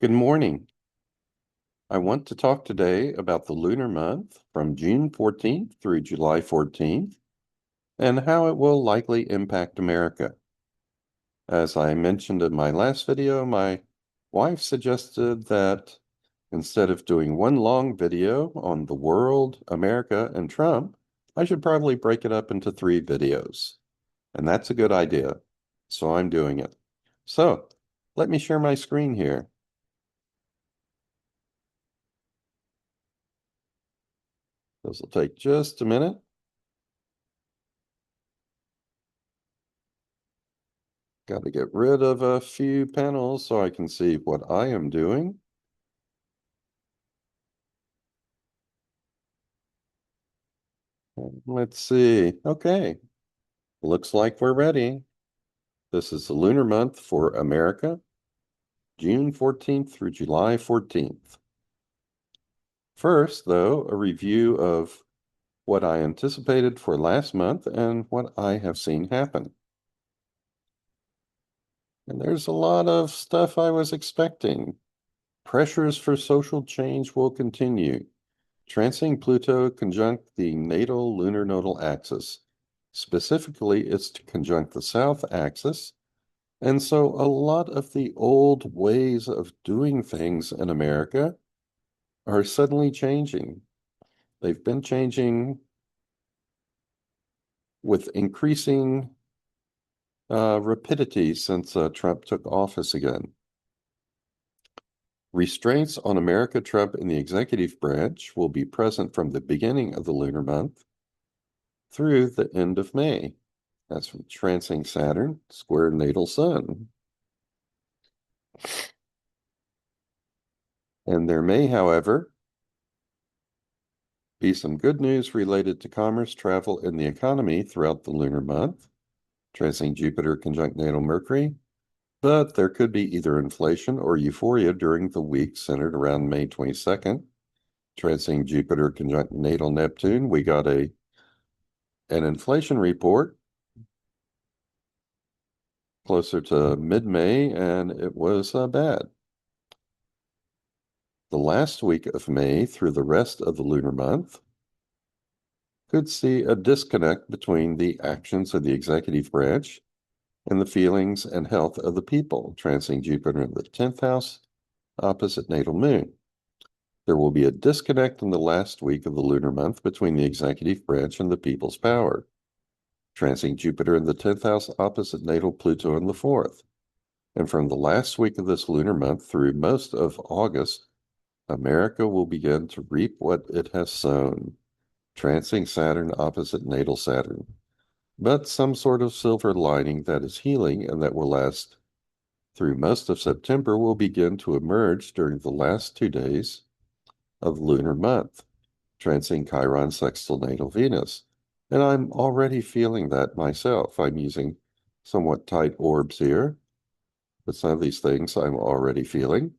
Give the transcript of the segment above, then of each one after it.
Good morning. I want to talk today about the lunar month from June 14th through July 14th and how it will likely impact America. As I mentioned in my last video, my wife suggested that instead of doing one long video on the world, America, and Trump, I should probably break it up into 3 videos. And that's a good idea. So I'm doing it. So let me share my screen here. This will take just a minute. Got to get rid of a few panels so I can see what I am doing. Let's see. Okay, looks like we're ready. This is the lunar month for America, June 14th through July 14th. First, though, a review of what I anticipated for last month and what I have seen happen. And there's a lot of stuff I was expecting. Pressures for social change will continue. Transiting Pluto conjunct the natal lunar nodal axis. Specifically, it's to conjunct the south axis. And so a lot of the old ways of doing things in America are suddenly changing. They've been changing with increasing rapidity since Trump took office again. Restraints on America Trump in the executive branch will be present from the beginning of the lunar month through the end of May. That's from transiting Saturn, square natal sun. And there may, however, be some good news related to commerce, travel, and the economy throughout the lunar month, transiting Jupiter conjunct natal Mercury. But there could be either inflation or euphoria during the week centered around May 22nd. Transiting Jupiter conjunct natal Neptune, we got an inflation report closer to mid-May, and it was bad. The last week of May through the rest of the lunar month could see a disconnect between the actions of the executive branch and the feelings and health of the people, transiting Jupiter in the 10th house, opposite natal moon. There will be a disconnect in the last week of the lunar month between the executive branch and the people's power, transiting Jupiter in the 10th house, opposite natal Pluto in the 4th. And from the last week of this lunar month through most of August, America will begin to reap what it has sown, transiting Saturn opposite natal Saturn. But some sort of silver lining that is healing and that will last through most of September will begin to emerge during the last 2 days of the lunar month, transiting Chiron sextile natal Venus. And I'm already feeling that myself. I'm using somewhat tight orbs here, but some of these things I'm already feeling.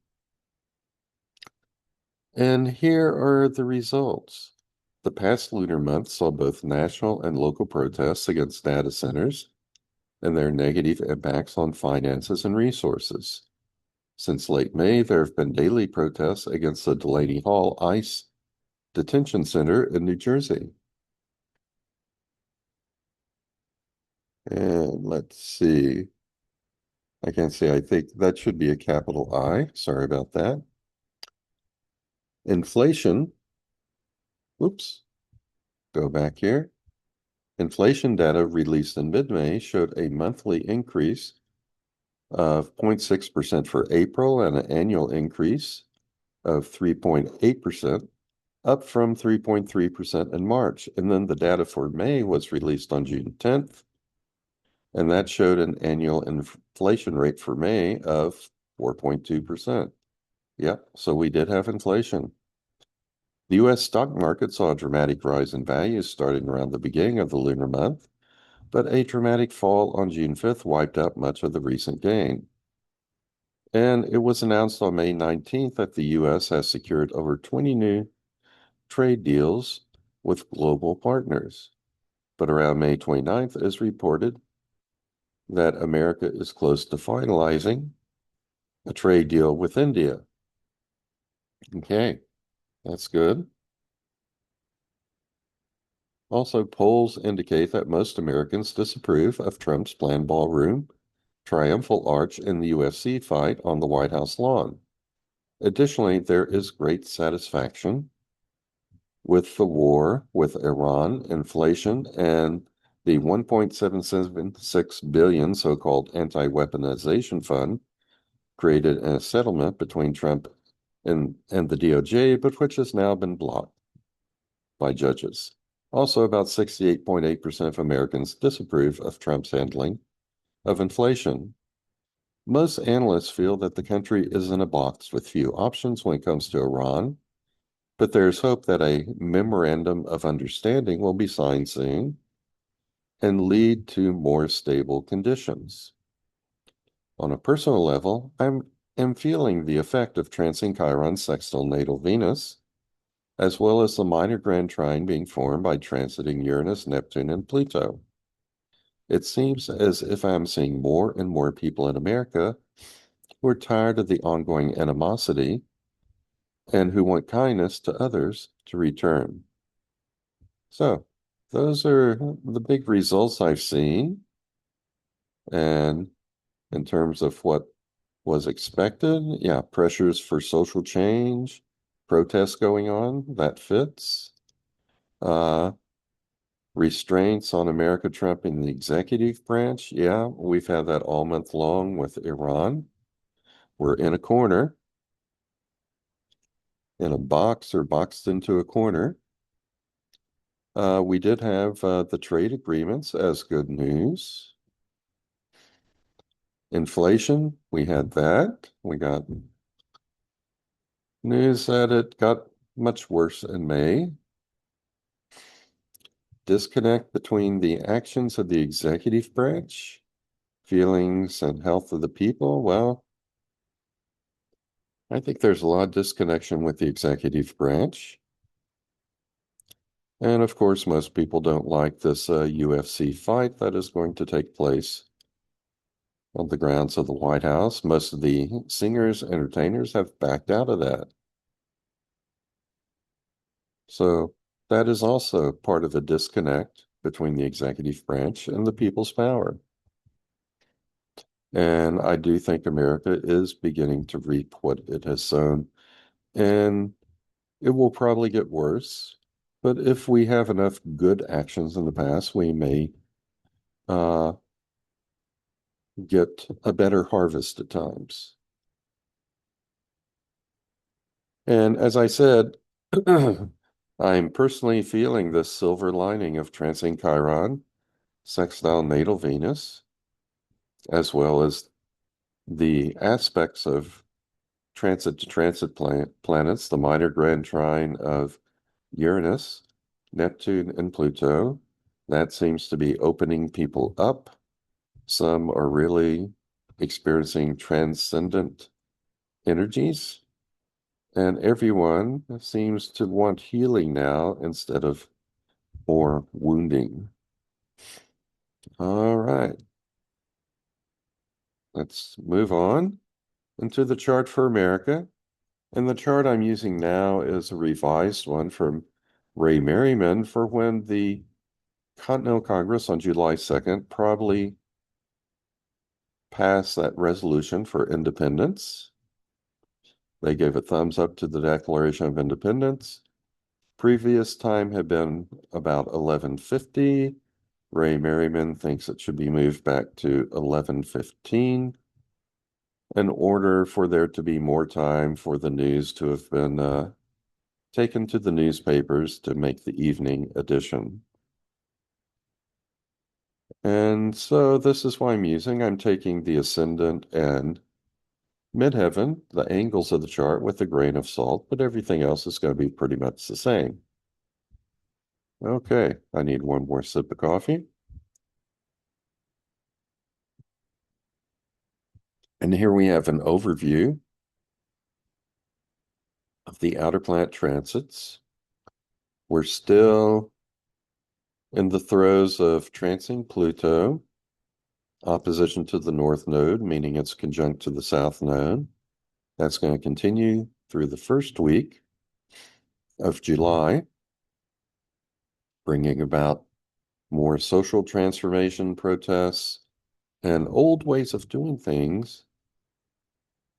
And here are the results. The past lunar month saw both national and local protests against data centers and their negative impacts on finances and resources. Since late May, there have been daily protests against the Delaney Hall ICE detention center in New Jersey. And let's see. I can't see. I think that should be a capital I. Sorry about that. Inflation. Oops. Go back here. Inflation data released in mid-May showed a monthly increase of 0.6% for April and an annual increase of 3.8%, up from 3.3% in March. And then the data for May was released on June 10th, and that showed an annual inflation rate for May of 4.2%. Yep, so we did have inflation. The U.S. stock market saw a dramatic rise in values starting around the beginning of the lunar month, but a dramatic fall on June 5th wiped out much of the recent gain. And it was announced on May 19th that the U.S. has secured over 20 new trade deals with global partners. But around May 29th, it is reported that America is close to finalizing a trade deal with India. Okay, that's good. Also, polls indicate that most Americans disapprove of Trump's planned ballroom triumphal arch in the UFC fight on the White House lawn. Additionally, there is great satisfaction with the war with Iran, inflation, and the 1.776 billion so-called anti-weaponization fund created in a settlement between Trump and the DOJ, but which has now been blocked by judges. Also, about 68.8% of Americans disapprove of Trump's handling of inflation. Most analysts feel that the country is in a box with few options when it comes to Iran, but there's hope that a memorandum of understanding will be signed soon and lead to more stable conditions. On a personal level, am feeling the effect of transcendent Chiron's sextile natal Venus, as well as the minor grand trine being formed by transiting Uranus, Neptune, and Pluto. It seems as if I'm seeing more and more people in America who are tired of the ongoing animosity and who want kindness to others to return. So, those are the big results I've seen. And in terms of what was expected, yeah, pressures for social change, protests going on, that fits. Uh, Restraints on America Trump in the executive branch, yeah, we've had that all month long with Iran. We're in a corner, in a box or boxed into a corner. We did have the trade agreements as good news. Inflation, we had that. We got news that it got much worse in May. Disconnect between the actions of the executive branch, feelings and health of the people. Well, I think there's a lot of disconnection with the executive branch. And of course, most people don't like this UFC fight that is going to take place on the grounds of the White House. Most of the singers, entertainers have backed out of that. So that is also part of a disconnect between the executive branch and the people's power. And I do think America is beginning to reap what it has sown. And it will probably get worse. But if we have enough good actions in the past, we may uh, get a better harvest at times. And as I said, I'm personally feeling this silver lining of transcendent Chiron, sextile natal Venus, as well as the aspects of transit to transit planets, the minor grand trine of Uranus, Neptune, and Pluto. That seems to be opening people up. Some are really experiencing transcendent energies, and everyone seems to want healing now instead of more wounding. All right, let's move on into the chart for America. And the chart I'm using now is a revised one from Ray Merriman for when the Continental Congress on July 2nd probably passed that resolution for independence. They gave a thumbs up to the Declaration of Independence. Previous time had been about 1150. Ray Merriman thinks it should be moved back to 1115 in order for there to be more time for the news to have been taken to the newspapers to make the evening edition. And so this is why I'm taking the ascendant and midheaven, the angles of the chart, with a grain of salt, but everything else is going to be pretty much the same. Okay, I need one more sip of coffee. And here we have an overview of the outer planet transits. We're still in the throes of transiting Pluto, opposition to the north node, meaning it's conjunct to the south node. That's going to continue through the first week of July, bringing about more social transformation, protests, and old ways of doing things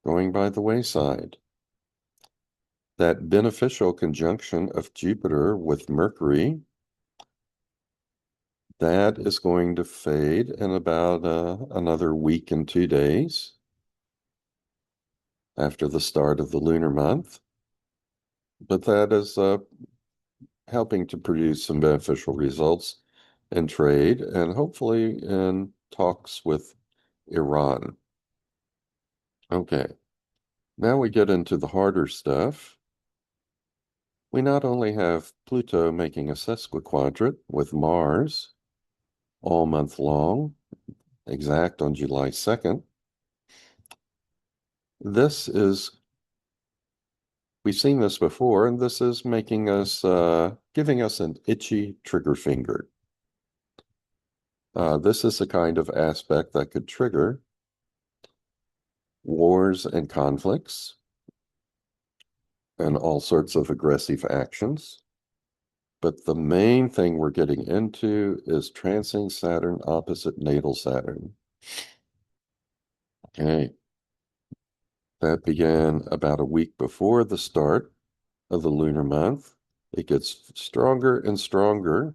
going by the wayside. That beneficial conjunction of Jupiter with Mercury, that is going to fade in about another week and 2 days after the start of the lunar month. But that is helping to produce some beneficial results in trade and hopefully in talks with Iran. Okay, now we get into the harder stuff. We not only have Pluto making a sesquiquadrant with Mars all month long, exact on July 2nd. We've seen this before, and this is making us, giving us an itchy trigger finger. This is the kind of aspect that could trigger wars and conflicts and all sorts of aggressive actions. But the main thing we're getting into is transcendent Saturn opposite natal Saturn. Okay. That began about a week before the start of the lunar month. It gets stronger and stronger.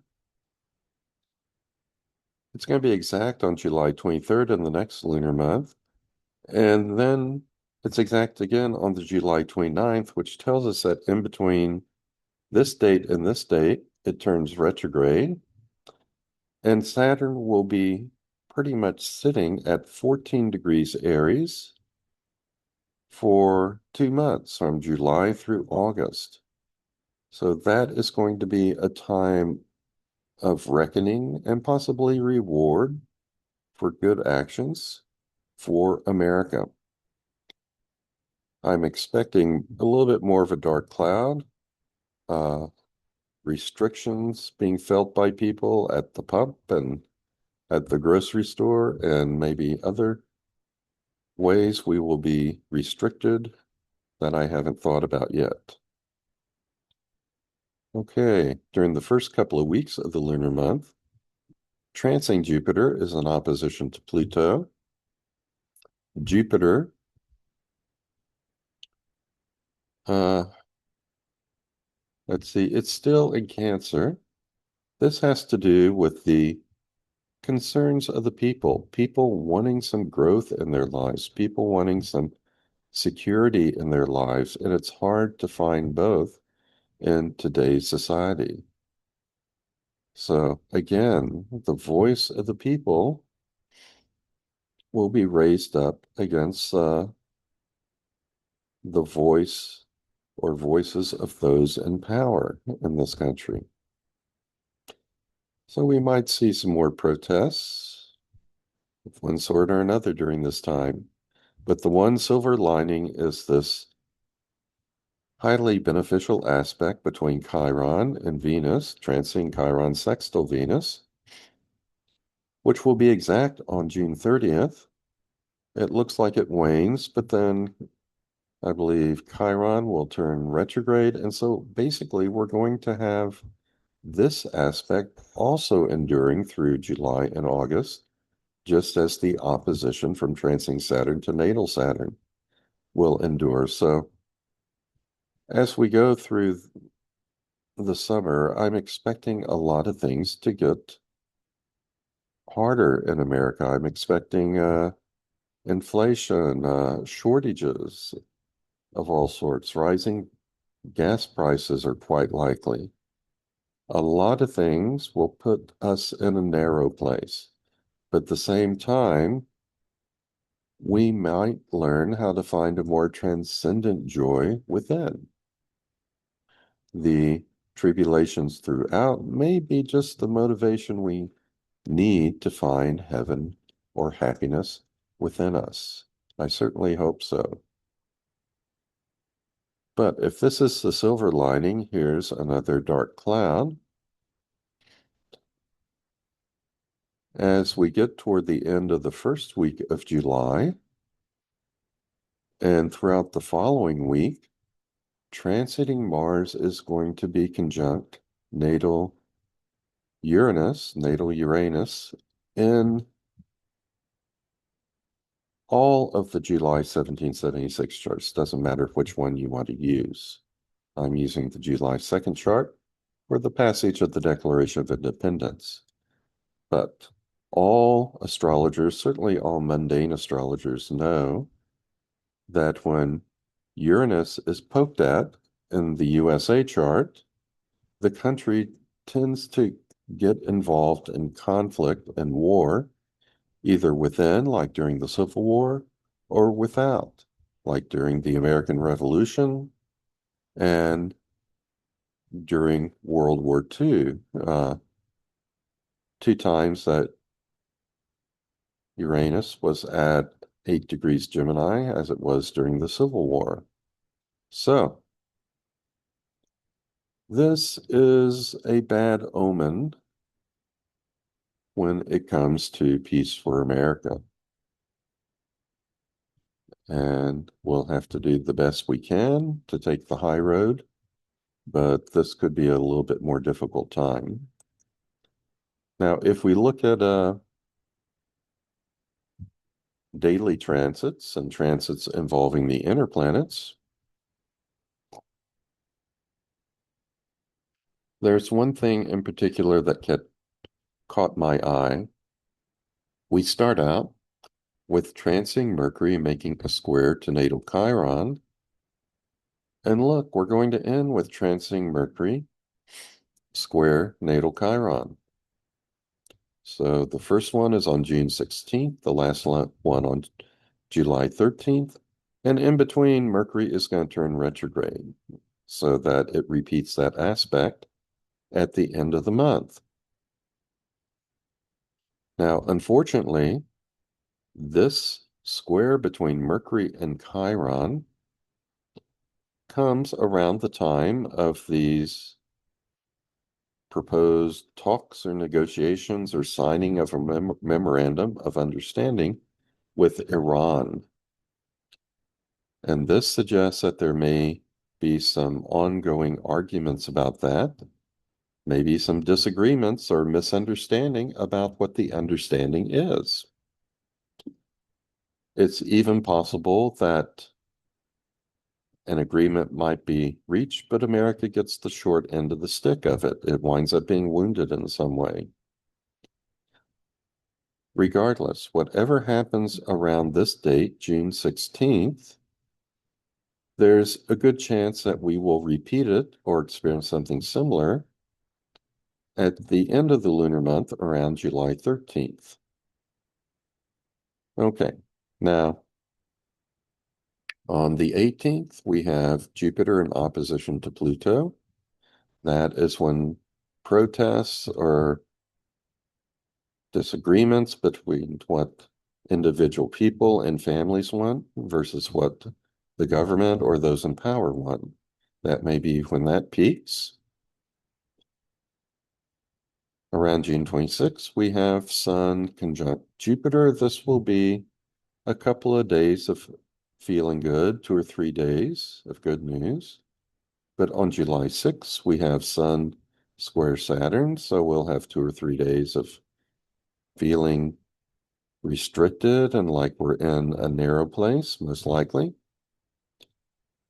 It's going to be exact on July 23rd in the next lunar month. And then it's exact again on the July 29th, which tells us that in between this date and this date, it turns retrograde. And Saturn will be pretty much sitting at 14 degrees Aries for 2 months from July through August. So that is going to be a time of reckoning and possibly reward for good actions for America. I'm expecting a little bit more of a dark cloud, restrictions being felt by people at the pump and at the grocery store, and maybe other ways we will be restricted that I haven't thought about yet. Okay, during the first couple of weeks of the lunar month, transing Jupiter is in opposition to Pluto. Jupiter let's see, it's still in Cancer. This has to do with the concerns of the people wanting some growth in their lives, people wanting some security in their lives, and it's hard to find both in today's society. So again, the voice of the people will be raised up against the voice or voices of those in power in this country. So we might see some more protests of one sort or another during this time. But the one silver lining is this highly beneficial aspect between Chiron and Venus, transcending Chiron sextile Venus, which will be exact on June 30th. It looks like it wanes, but then I believe Chiron will turn retrograde. And so basically, we're going to have this aspect also enduring through July and August, just as the opposition from transcending Saturn to natal Saturn will endure. So as we go through the summer, I'm expecting a lot of things to get harder in America. I'm expecting inflation, shortages of all sorts, rising gas prices are quite likely. A lot of things will put us in a narrow place. But at the same time, we might learn how to find a more transcendent joy within. The tribulations throughout may be just the motivation we need to find heaven or happiness within us. I certainly hope so. But if this is the silver lining, here's another dark cloud. As we get toward the end of the first week of July and throughout the following week, transiting Mars is going to be conjunct natal Uranus, natal Uranus, in all of the July 1776 charts. Doesn't matter which one you want to use. I'm using the July 2nd chart for the passage of the Declaration of Independence. But all astrologers, certainly all mundane astrologers, know that when Uranus is poked at in the USA chart, the country tends to get involved in conflict and war, either within, like during the Civil War, or without, like during the American Revolution and during World War II. Two times that Uranus was at 8 degrees Gemini, as it was during the Civil War. So, this is a bad omen when it comes to peace for America. And we'll have to do the best we can to take the high road, but this could be a little bit more difficult time. Now, if we look at daily transits and transits involving the inner planets, there's one thing in particular that caught my eye. We start out with transing Mercury making a square to natal Chiron. And look, we're going to end with transing Mercury square natal Chiron. So the first one is on June 16th, the last one on July 13th. And in between, Mercury is going to turn retrograde so that it repeats that aspect at the end of the month. Now, unfortunately, this square between Mercury and Chiron comes around the time of these proposed talks or negotiations or signing of a memorandum of understanding with Iran. And this suggests that there may be some ongoing arguments about that, maybe some disagreements or misunderstanding about what the understanding is. It's even possible that an agreement might be reached, but America gets the short end of the stick of it. It winds up being wounded in some way. Regardless, whatever happens around this date, June 16th, there's a good chance that we will repeat it or experience something similar at the end of the lunar month around July 13th. Okay, now on the 18th, we have Jupiter in opposition to Pluto. That is when protests or disagreements between what individual people and families want versus what the government or those in power want. That may be when that peaks. Around June 26th, we have Sun conjunct Jupiter. This will be a couple of days of feeling good, 2 or 3 days of good news. But on July 6th, we have Sun square Saturn, so we'll have 2 or 3 days of feeling restricted and like we're in a narrow place, most likely.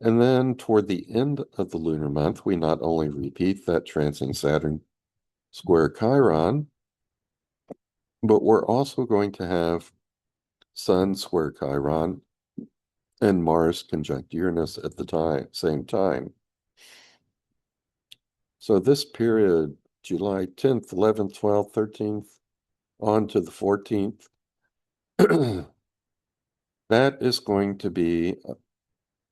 And then toward the end of the lunar month, we not only repeat that transing Saturn square Chiron, but we're also going to have Sun square Chiron and Mars conjunct Uranus at the same time. So this period, July 10th, 11th, 12th, 13th, on to the 14th, that is going to be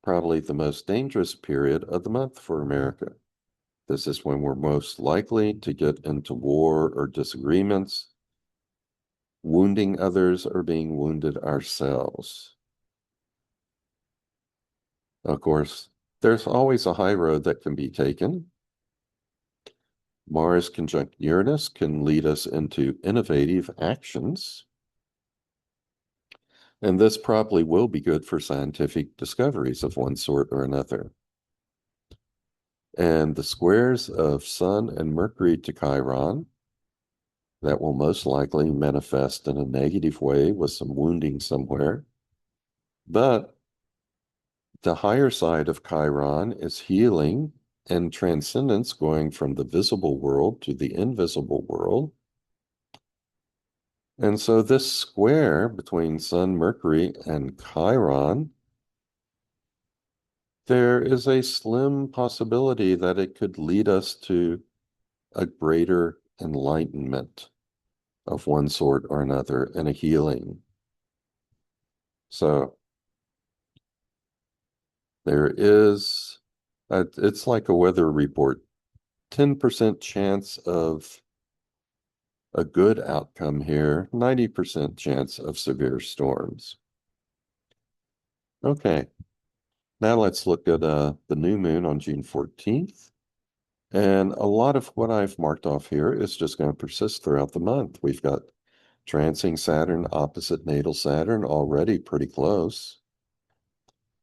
probably the most dangerous period of the month for America. This is when we're most likely to get into war or disagreements, wounding others or being wounded ourselves. Of course, there's always a high road that can be taken. Mars conjunct Uranus can lead us into innovative actions. And this probably will be good for scientific discoveries of one sort or another. And the squares of Sun and Mercury to Chiron, that will most likely manifest in a negative way with some wounding somewhere. But the higher side of Chiron is healing and transcendence, going from the visible world to the invisible world. And so this square between Sun, Mercury, and Chiron, there is a slim possibility that it could lead us to a greater enlightenment of one sort or another and a healing. So there is, it's like a weather report, 10% chance of a good outcome here, 90% chance of severe storms. Okay, now let's look at the new moon on June 14th. And a lot of what I've marked off here is just going to persist throughout the month. We've got transing Saturn opposite natal Saturn already pretty close.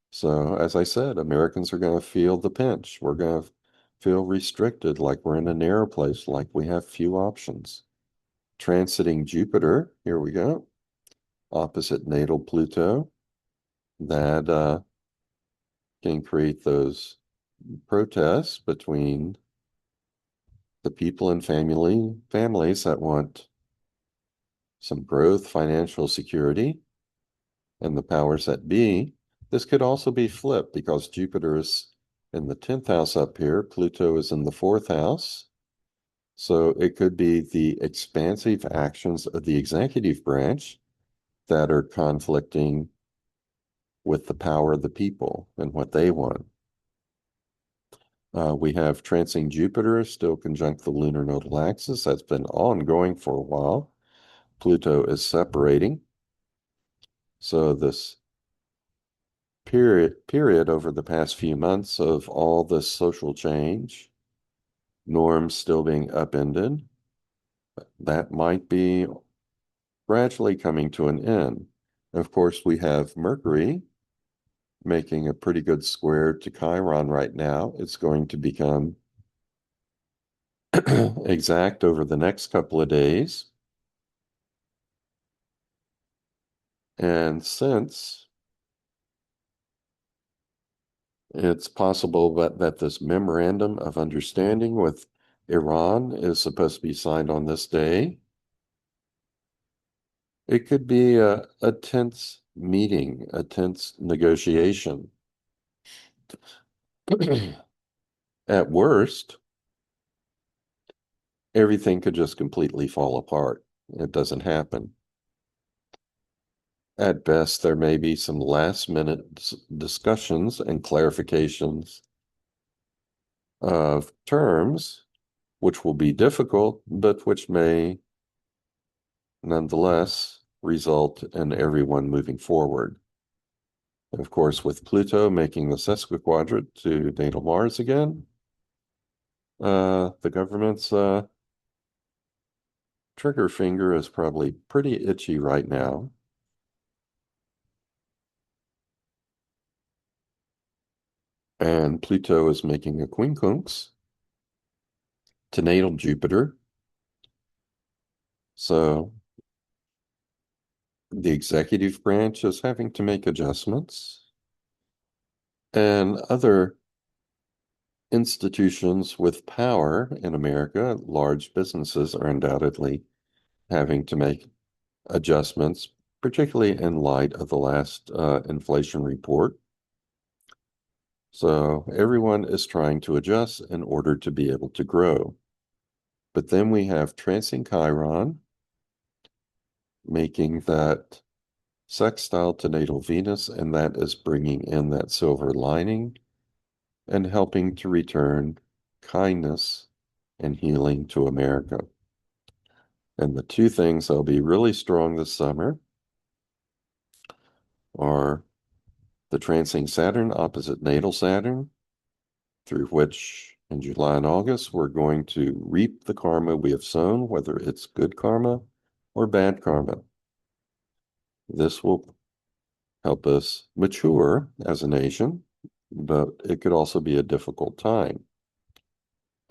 So as I said, Americans are going to feel the pinch. We're going to feel restricted, like we're in a narrow place, like we have few options. Transiting Jupiter, here we go, opposite natal Pluto. That can create those protests between the people and families that want some growth, financial security, and the powers that be. This could also be flipped because Jupiter is in the 10th house up here, Pluto is in the 4th house. So it could be the expansive actions of the executive branch that are conflicting with the power of the people and what they want. We have transing Jupiter still conjunct the lunar nodal axis. That's been ongoing for a while. Pluto is separating. So this period over the past few months of all this social change, norms still being upended, that might be gradually coming to an end. Of course, we have Mercury making a pretty good square to Chiron right now. It's going to become exact over the next couple of days. And since it's possible that this memorandum of understanding with Iran is supposed to be signed on this day, it could be a tense meeting, a tense negotiation. At worst, everything could just completely fall apart. It doesn't happen. At best, there may be some last-minute discussions and clarifications of terms, which will be difficult, but which may nonetheless result in everyone moving forward. And of course, with Pluto making the sesquiquadrant to natal Mars again, the government's trigger finger is probably pretty itchy right now. And Pluto is making a quincunx to natal Jupiter. So the executive branch is having to make adjustments. And other institutions with power in America, large businesses, are undoubtedly having to make adjustments, particularly in light of the last inflation report. So everyone is trying to adjust in order to be able to grow. But then we have transing Chiron, making that sextile to natal Venus, and that is bringing in that silver lining and helping to return kindness and healing to America. And the two things that'll be really strong this summer are the transing Saturn opposite natal Saturn, through which in July and August we're going to reap the karma we have sown, whether it's good karma or bad karma. This will help us mature as a nation, but it could also be a difficult time.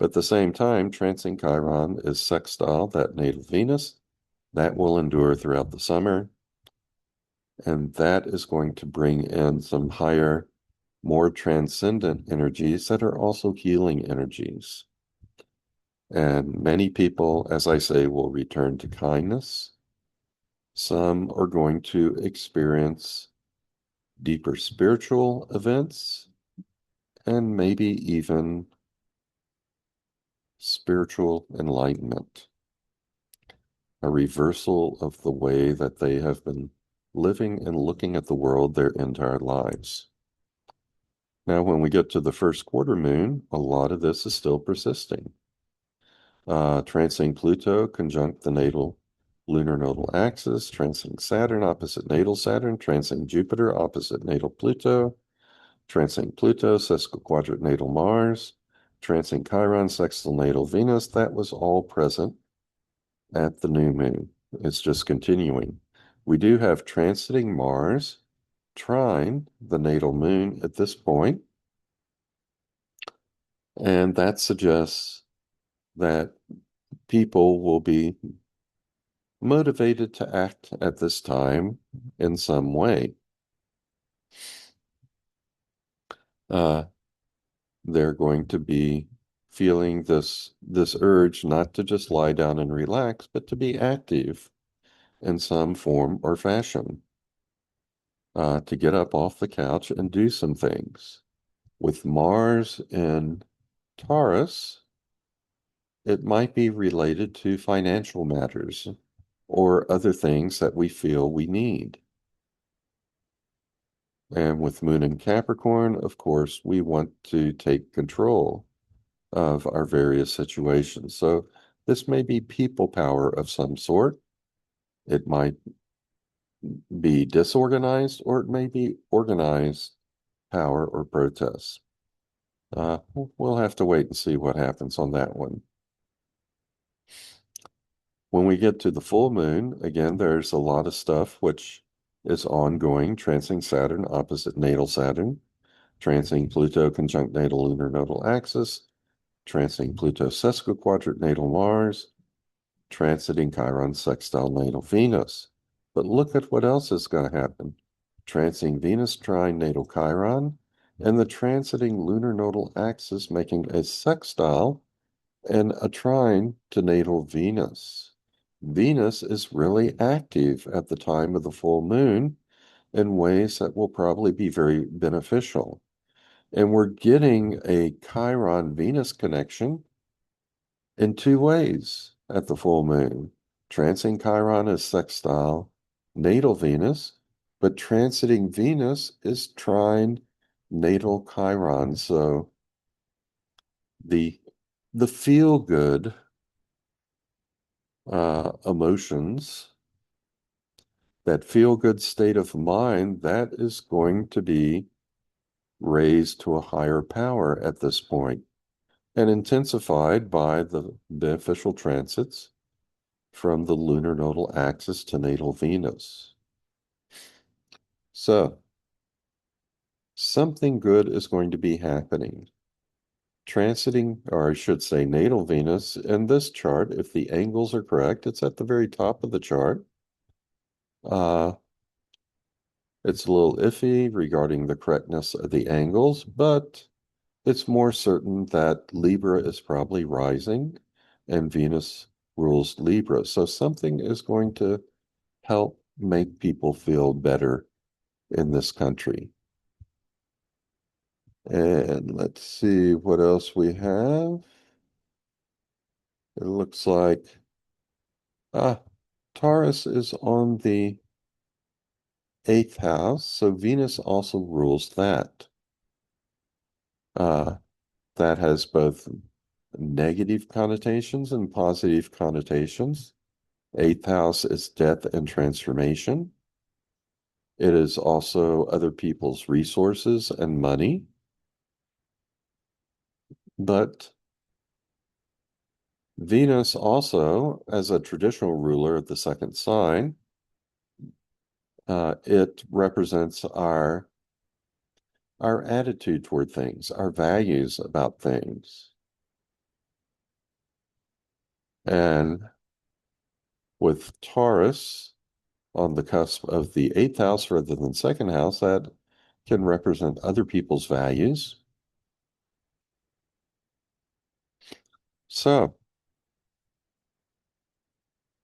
But at the same time, transing Chiron is sextile, that natal Venus. That will endure throughout the summer. And that is going to bring in some higher, more transcendent energies that are also healing energies. And many people, as I say, will return to kindness. Some are going to experience deeper spiritual events and maybe even spiritual enlightenment, a reversal of the way that they have been living and looking at the world their entire lives. Now, when we get to the first quarter moon, a lot of this is still persisting. Transing Pluto conjunct the natal lunar nodal axis, transing Saturn opposite natal Saturn, transing Jupiter opposite natal Pluto, transing Pluto sesquiquadrate natal Mars, transing Chiron sextile natal Venus. That was all present at the new moon. It's just continuing. We do have transiting Mars trine the natal moon at this point, and that suggests that people will be motivated to act at this time in some way. They're going to be feeling this urge not to just lie down and relax, but to be active in some form or fashion, to get up off the couch and do some things. With Mars in Taurus, it might be related to financial matters or other things that we feel we need. And with Moon in Capricorn, of course, we want to take control of our various situations. So this may be people power of some sort. It might be disorganized, or it may be organized power or protest. We'll have to wait and see what happens on that one. When we get to the full moon, again, there's a lot of stuff which is ongoing, transing Saturn opposite natal Saturn, transing Pluto conjunct natal lunar nodal axis, transing Pluto sesquiquadrate natal Mars, transiting Chiron sextile natal Venus. But look at what else is going to happen. Transiting Venus trine natal Chiron, and the transiting lunar nodal axis making a sextile and a trine to natal Venus. Venus is really active at the time of the full moon in ways that will probably be very beneficial. And we're getting a Chiron-Venus connection in two ways at the full moon. Transiting Chiron is sextile natal Venus, but transiting Venus is trine natal Chiron. So the feel-good emotions, that feel-good state of mind, that is going to be raised to a higher power at this point and intensified by the beneficial transits from the lunar nodal axis to natal Venus. So, something good is going to be happening. Transiting, or I should say natal Venus, in this chart, if the angles are correct, it's at the very top of the chart. It's a little iffy regarding the correctness of the angles, but it's more certain that Libra is probably rising and Venus rules Libra. So something is going to help make people feel better in this country. And let's see what else we have. It looks like Taurus is on the 8th house, so Venus also rules that. That has both negative connotations and positive connotations. 8th house is death and transformation. It is also other people's resources and money. But Venus also, as a traditional ruler of the second sign, it represents our attitude toward things, our values about things. And with Taurus on the cusp of the eighth house rather than second house, that can represent other people's values. So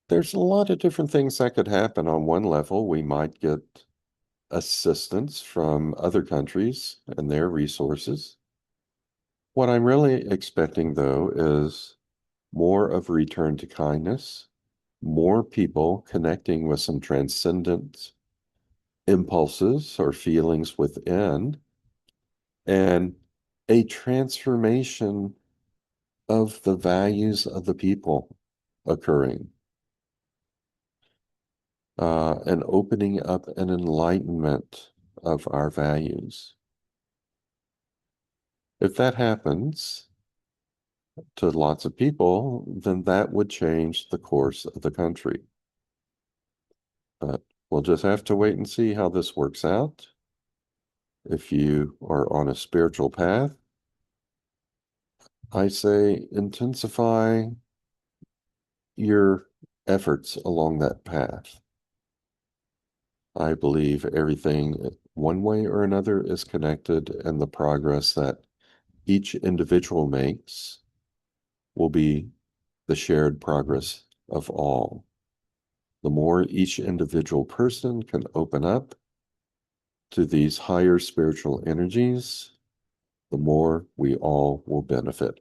there's a lot of different things that could happen. On one level, we might get assistance from other countries and their resources. What I'm really expecting, though, is more of a return to kindness, more people connecting with some transcendent impulses or feelings within, and a transformation of the values of the people occurring, an opening up and enlightenment of our values. If that happens to lots of people, then that would change the course of the country. But we'll just have to wait and see how this works out. If you are on a spiritual path, I say intensify your efforts along that path. I believe everything, one way or another, is connected, and the progress that each individual makes will be the shared progress of all. The more each individual person can open up to these higher spiritual energies, the more we all will benefit.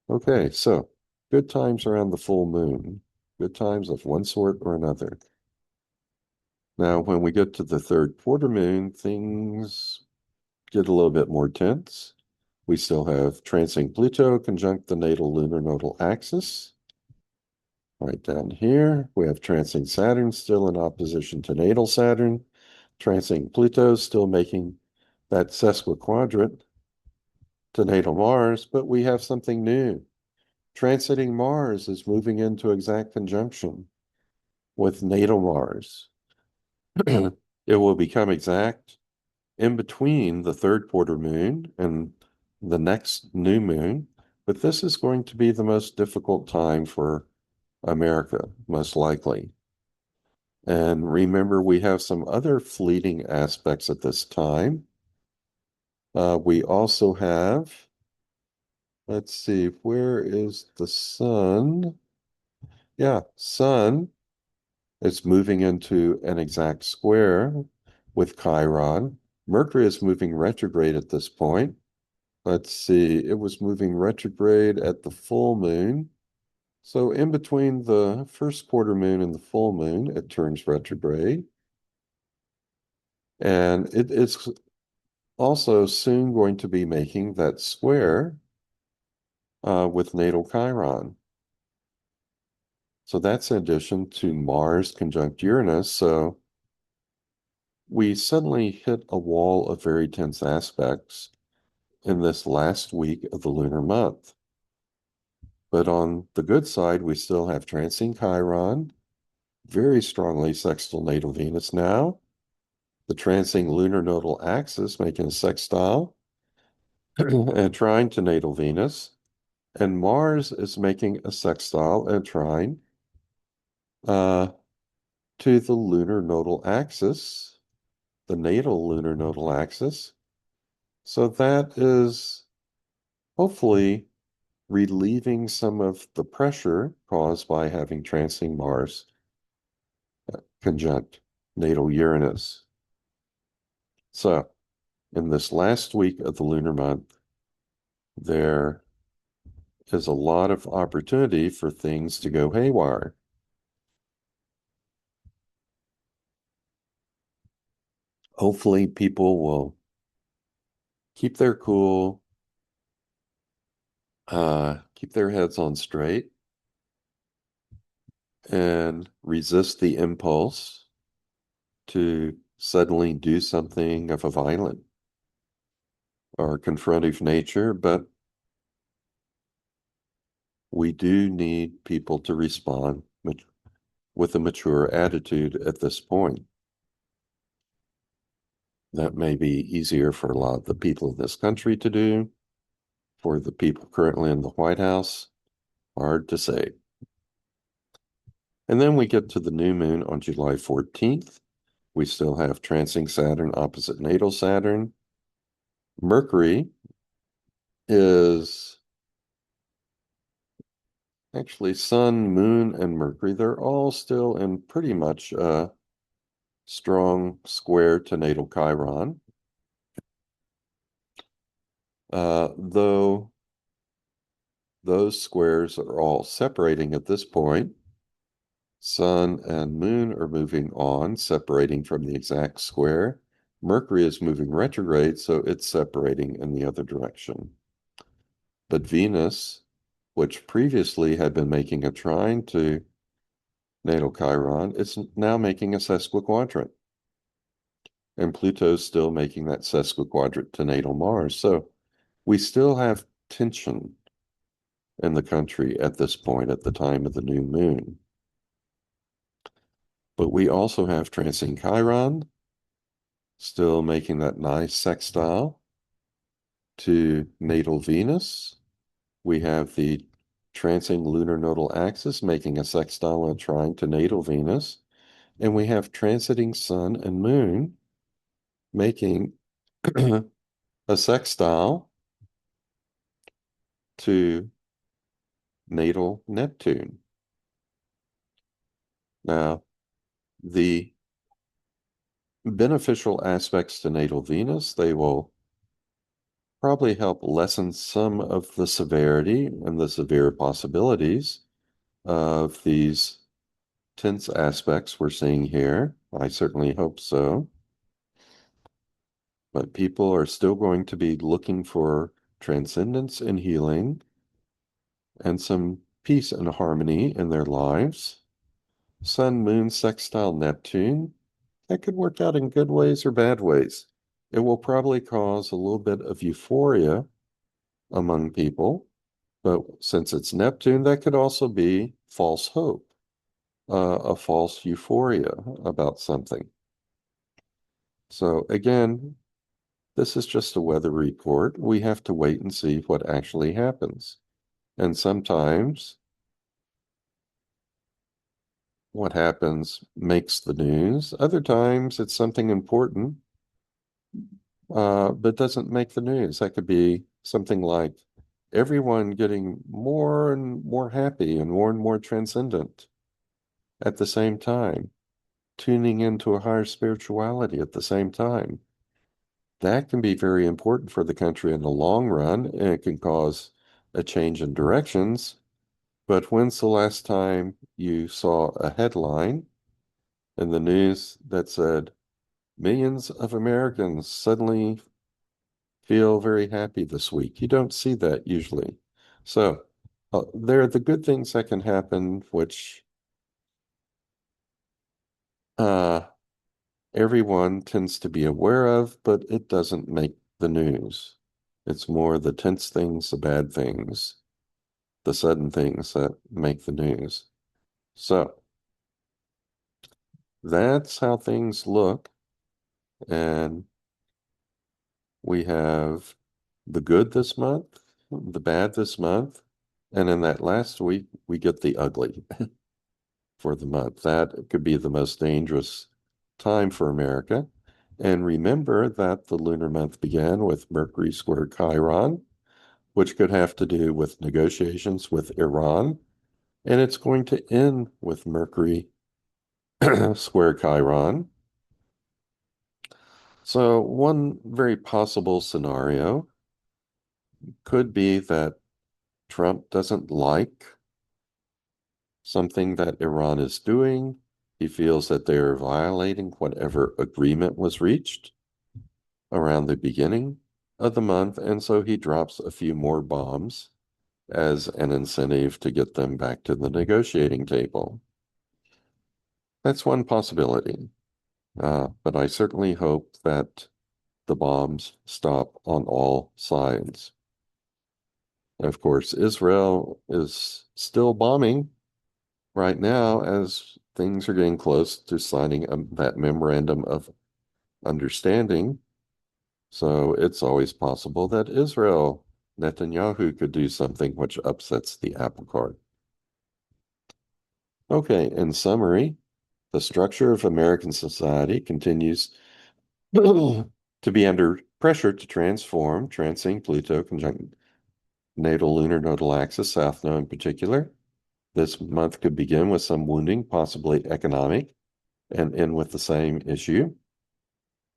Okay, so good times around the full moon, good times of one sort or another. Now, when we get to the third quarter moon, things get a little bit more tense. We still have transing Pluto conjunct the natal lunar nodal axis. Right down here, we have transing Saturn still in opposition to natal Saturn. Transing Pluto still making that sesquiquadrant to natal Mars, but we have something new. Transiting Mars is moving into exact conjunction with natal Mars. It will become exact in between the third quarter moon and the next new moon, but this is going to be the most difficult time for America, most likely. And remember, we have some other fleeting aspects at this time. We also have, let's see, where is the sun? Yeah, sun is moving into an exact square with Chiron. Mercury is moving retrograde at this point. Let's see, it was moving retrograde at the full moon. So in between the first quarter moon and the full moon, it turns retrograde. And it's also soon going to be making that square with natal Chiron. So that's in addition to Mars conjunct Uranus. So we suddenly hit a wall of very tense aspects in this last week of the lunar month. But on the good side, we still have transing Chiron, very strongly sextile natal Venus now, the transing lunar nodal axis making a sextile and trine to natal Venus, and Mars is making a sextile and trine to the lunar nodal axis, the natal lunar nodal axis. So that is hopefully relieving some of the pressure caused by having transing Mars conjunct natal Uranus. So in this last week of the lunar month, there is a lot of opportunity for things to go haywire. Hopefully people will keep their cool, keep their heads on straight, and resist the impulse to suddenly do something of a violent or confrontive nature, but we do need people to respond with a mature attitude at this point. That may be easier for a lot of the people in this country to do. For the people currently in the White House, hard to say. And then we get to the new moon on July 14th. We still have transing Saturn opposite natal Saturn. Mercury is actually Sun, Moon, and Mercury. They're all still in pretty much a strong square to natal Chiron. Though those squares are all separating at this point. Sun and Moon are moving on, separating from the exact square. Mercury is moving retrograde, so it's separating in the other direction. But Venus, which previously had been making a trine to natal Chiron, is now making a sesquiquadrant. And Pluto's still making that sesquiquadrant to natal Mars. So we still have tension in the country at this point, at the time of the new moon. But we also have transing Chiron, still making that nice sextile to natal Venus. We have the transing lunar nodal axis making a sextile and trine to natal Venus. And we have transiting Sun and Moon making a sextile to natal Neptune. Now, the beneficial aspects to natal Venus, they will probably help lessen some of the severity and the severe possibilities of these tense aspects we're seeing here. I certainly hope so. But people are still going to be looking for transcendence and healing and some peace and harmony in their lives. Sun, Moon, sextile Neptune, that could work out in good ways or bad ways. It will probably cause a little bit of euphoria among people, but since it's Neptune, that could also be false hope, a false euphoria about something. So again, this is just a weather report. We have to wait and see what actually happens. And sometimes what happens makes the news. Other times it's something important, but doesn't make the news. That could be something like everyone getting more and more happy and more transcendent at the same time, tuning into a higher spirituality at the same time. That can be very important for the country in the long run, and it can cause a change in directions. But when's the last time you saw a headline in the news that said, millions of Americans suddenly feel very happy this week? You don't see that usually. So there are the good things that can happen, which uh, everyone tends to be aware of, but it doesn't make the news. It's more the tense things, the bad things, the sudden things that make the news. So that's how things look. And we have the good this month, the bad this month, and in that last week, we get the ugly for the month. That could be the most dangerous time for America. And remember that the lunar month began with Mercury square Chiron, which could have to do with negotiations with Iran. And it's going to end with Mercury square Chiron. So one very possible scenario could be that Trump doesn't like something that Iran is doing. He feels that they're violating whatever agreement was reached around the beginning of the month, and so he drops a few more bombs as an incentive to get them back to the negotiating table. That's one possibility, but I certainly hope that the bombs stop on all sides. Of course, Israel is still bombing right now as things are getting close to signing that memorandum of understanding. So it's always possible that Israel, Netanyahu, could do something which upsets the apple cart. Okay, in summary, the structure of American society continues to be under pressure to transform, transcending Pluto conjunct natal lunar nodal axis, South Node in particular. This month could begin with some wounding, possibly economic, and end with the same issue.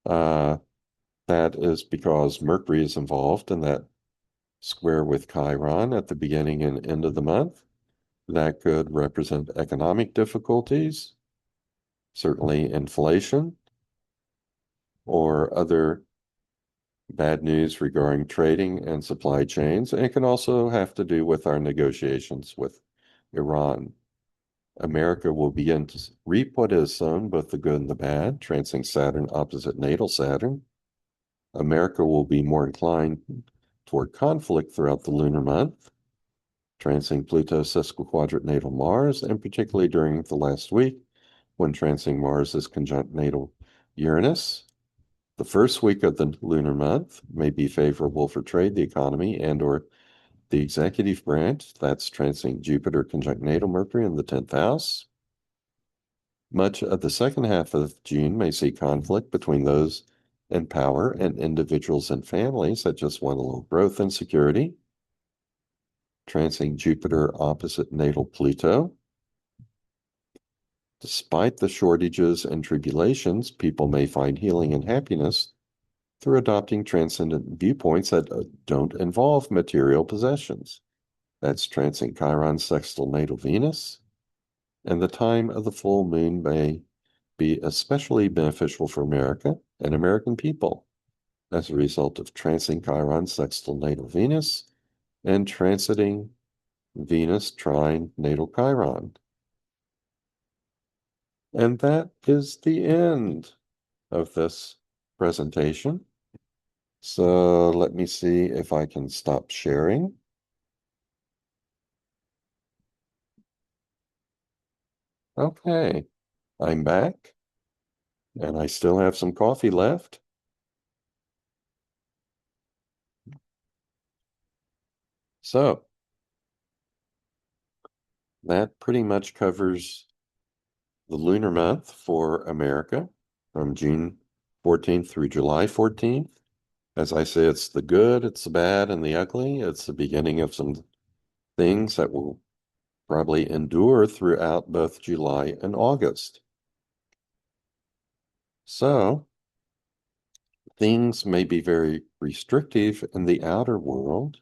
That is because Mercury is involved in that square with Chiron at the beginning and end of the month. That could represent economic difficulties, certainly inflation, or other bad news regarding trading and supply chains. And it can also have to do with our negotiations with Iran. America will begin to reap what is sown, both the good and the bad, transing Saturn opposite natal Saturn. America will be more inclined toward conflict throughout the lunar month, transing Pluto sesquiquadrate natal Mars, and particularly during the last week when transing Mars is conjunct natal Uranus. The first week of the lunar month may be favorable for trade, the economy, and or the executive branch. That's transing Jupiter conjunct natal Mercury in the 10th house. Much of the second half of June may see conflict between those in power and individuals and families that just want a little growth and security. Transing Jupiter opposite natal Pluto. Despite the shortages and tribulations, people may find healing and happiness through adopting transcendent viewpoints that don't involve material possessions. That's transing Chiron sextile natal Venus. And the time of the full moon may be especially beneficial for America and American people as a result of transing Chiron sextile natal Venus and transiting Venus trine natal Chiron. And that is the end of this presentation. So let me see if I can stop sharing. Okay, I'm back and I still have some coffee left. So that pretty much covers the lunar month for America from June 14th through July 14th. As I say, it's the good, it's the bad, and the ugly. It's the beginning of some things that will probably endure throughout both July and August. So things may be very restrictive in the outer world,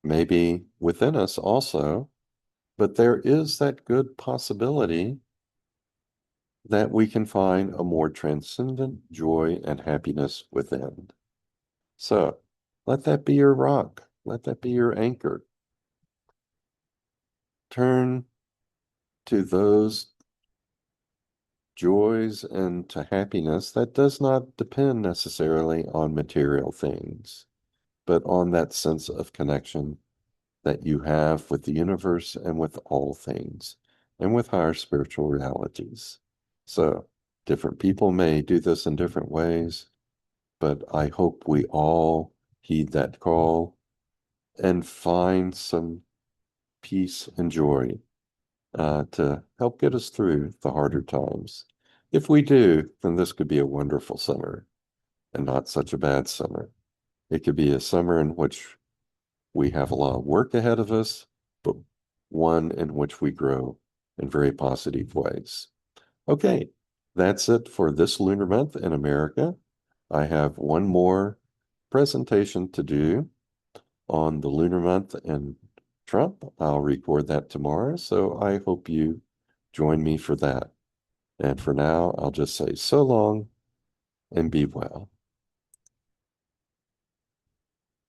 maybe within us also, but there is that good possibility that we can find a more transcendent joy and happiness within. So let that be your rock. Let that be your anchor. Turn to those joys and to happiness that does not depend necessarily on material things, but on that sense of connection that you have with the universe and with all things and with higher spiritual realities. So different people may do this in different ways, but I hope we all heed that call and find some peace and joy to help get us through the harder times. If we do, then this could be a wonderful summer and not such a bad summer. It could be a summer in which we have a lot of work ahead of us, but one in which we grow in very positive ways. Okay, that's it for this lunar month in America. I have one more presentation to do on the lunar month in Trump. I'll record that tomorrow, so I hope you join me for that. And for now, I'll just say so long and be well.